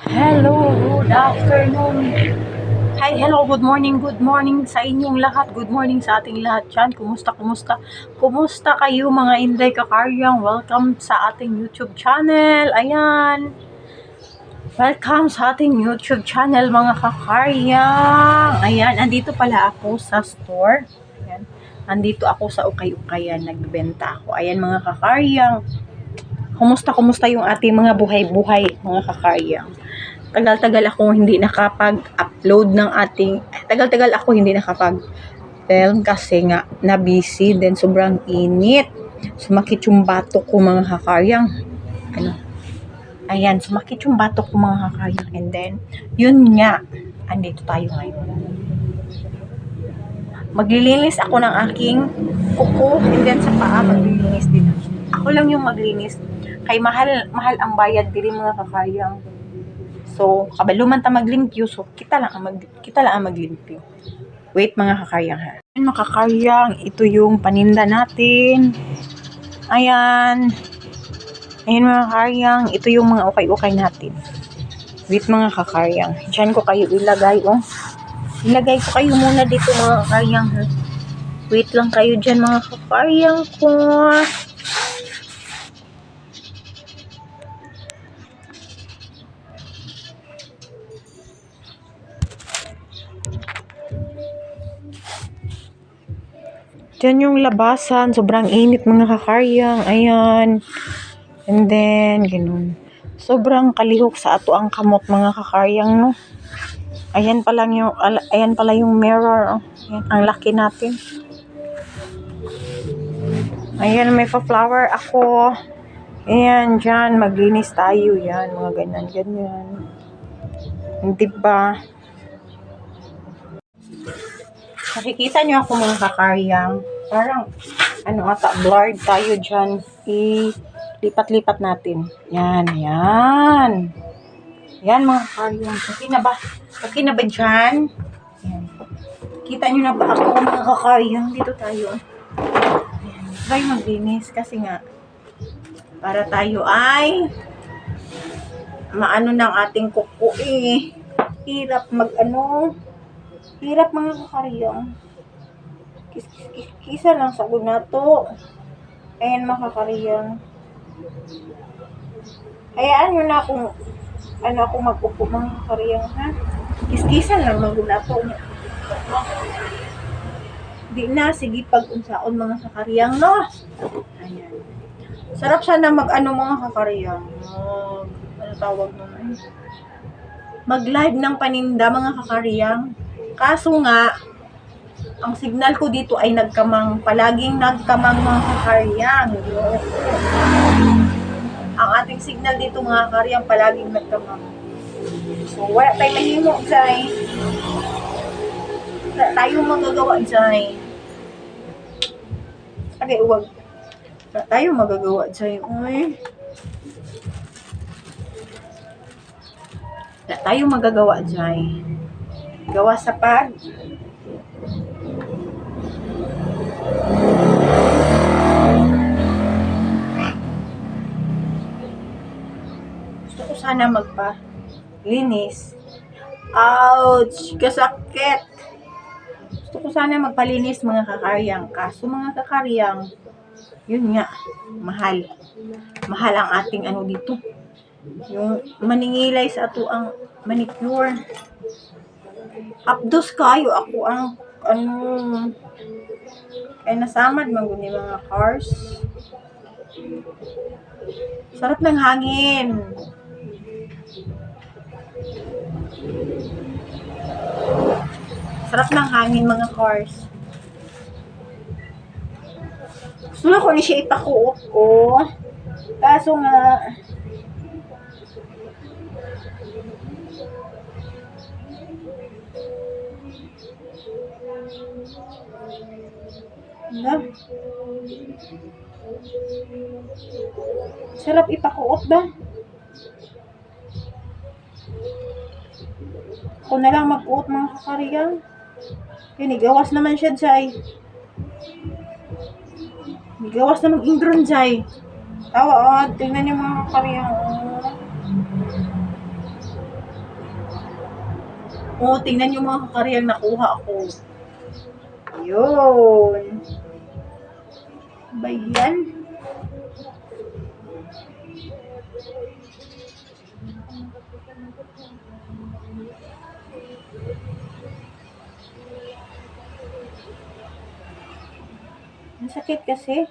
Hello, good afternoon. Hi, hello, good morning sa inyong lahat. Good morning sa ating lahat dyan. Kumusta kayo mga Inday Kakaryang? Welcome sa ating YouTube channel. Ayan. Welcome sa ating YouTube channel mga Kakaryang. Ayan, andito pala ako sa store. Ayan. Andito ako sa Ukay-Ukayan. Nagbebenta ako. Ayan mga Kakaryang. Kumusta yung ating mga buhay-buhay mga Kakaryang? Tagal-tagal ako hindi nakapag-upload ng ating tagal-tagal ako hindi nakapag-film kasi nga na busy, then sobrang init. Sumakit yung batok ko mga Kakaryang. Ayan, sumakit yung batok ko mga Kakaryang. And then, yun nga, andito tayo ngayon. Maglilinis ako ng aking kuko, and then sa paa maglilinis din. Ako lang yung maglinis. Kay mahal ang bayad diri mga Kakaryang. So, kabaluman ta maglimpyo, so kita lang ang maglimpyo. Wait mga Kakaryang ha. Mga Kakaryang, ito yung paninda natin. Ayan. Ayan mga Kakaryang, ito yung mga ukay-ukay natin. Wait mga Kakaryang, diyan ko kayo ilagay oh. Ilagay ko kayo muna dito mga Kakaryang ha. Wait lang kayo diyan mga Kakaryang ko. Diyan yung labasan. Sobrang init mga Kakaryang. Ayan. And then, ganun. Sobrang kalihok sa ato ang kamot mga Kakaryang, no? Ayan pala yung mirror. Oh. Ayan, ang laki natin. Ayan, may pa-flower ako. Ayan, dyan. Maglinis tayo. Yan, mga ganyan. Hindi ba? Nakikita nyo ako mga Kakaryang. Parang, blurred tayo dyan. Lipat-lipat natin. Yan. Yan mga Kakaryang. Okay na ba dyan? Yan. Kita nyo na ba ako mga Kakaryang? Dito tayo. Yan. Try maglinis kasi nga, para tayo ay maano ng ating kuko eh. Hirap mga Kakaryang. Kisa lang sa gunato. Ayan mga Kakaryang. Hayaan nyo na akong ako magpupo mga Kakaryang ha. Kiskisan lang mga gunato. Di na, sige pag-unsaon mga Kakaryang no. Ayan. Sarap sana mga Kakaryang. Tawag naman. Mag-live ng paninda mga Kakaryang. Kaso nga, ang signal ko dito ay palaging nagkamang mga Kakaryang. Ang ating signal dito mga Kakaryang palaging nagkamang. So, wala tayo mahimo dyan. Wala tayong magagawa dyan. Okay, wala tayong magagawa dyan. Wala tayong magagawa dyan. Gawa sa gusto ko sana magpalinis. Ouch! Kasakit! Gusto ko sana magpalinis mga Kakaryang. Kaso mga Kakaryang, yun nga, mahal. Mahal ang ating dito. Yung maningilay sa ato ang manicure. Apdos kayo ako ang kaya nasamad maguni mga cars. Sarap ng hangin. Sarap ng hangin mga cars. Gusto na ko ni siya ipakuot ko. Kaso nga sarap ipakuot ba? Ako na lang mag-uot mga Kakaryang. Gawas naman siya dyan. Gawas naman indron dyan. Tawa, tingnan niyo mga Kakaryang. Oo, tingnan yung mga kakaryang nakuha ko. Yun. Ba yan? Ang sakit kasi.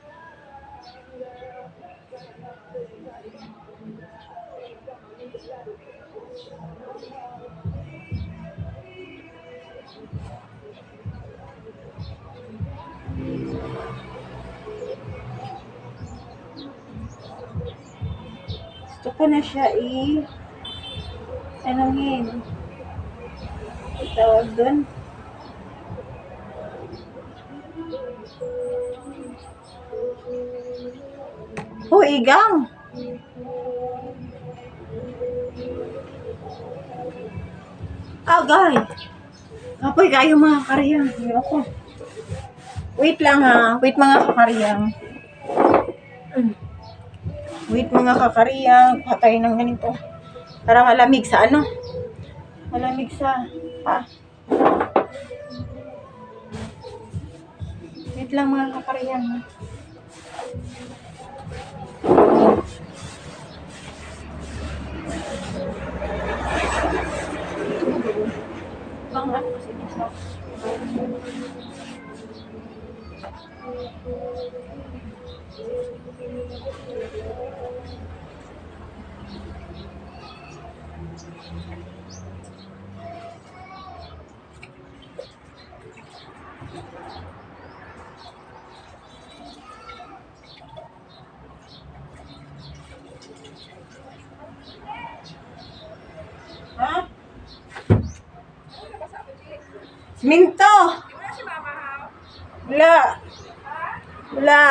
Gusto ko na siya anuhin. Tawag doon. Oh, igang! Agay! Kapoy kayo mga karyang. Ayoko. Wait lang ha. Wait mga kakaryang. Wait mga kakaryang. Patay ng ganito. Para malamig sa ano? Malamig sa... Wait lang mga kakaryang. Bangat kasi dito. Ha? Minto! Wala. Wala.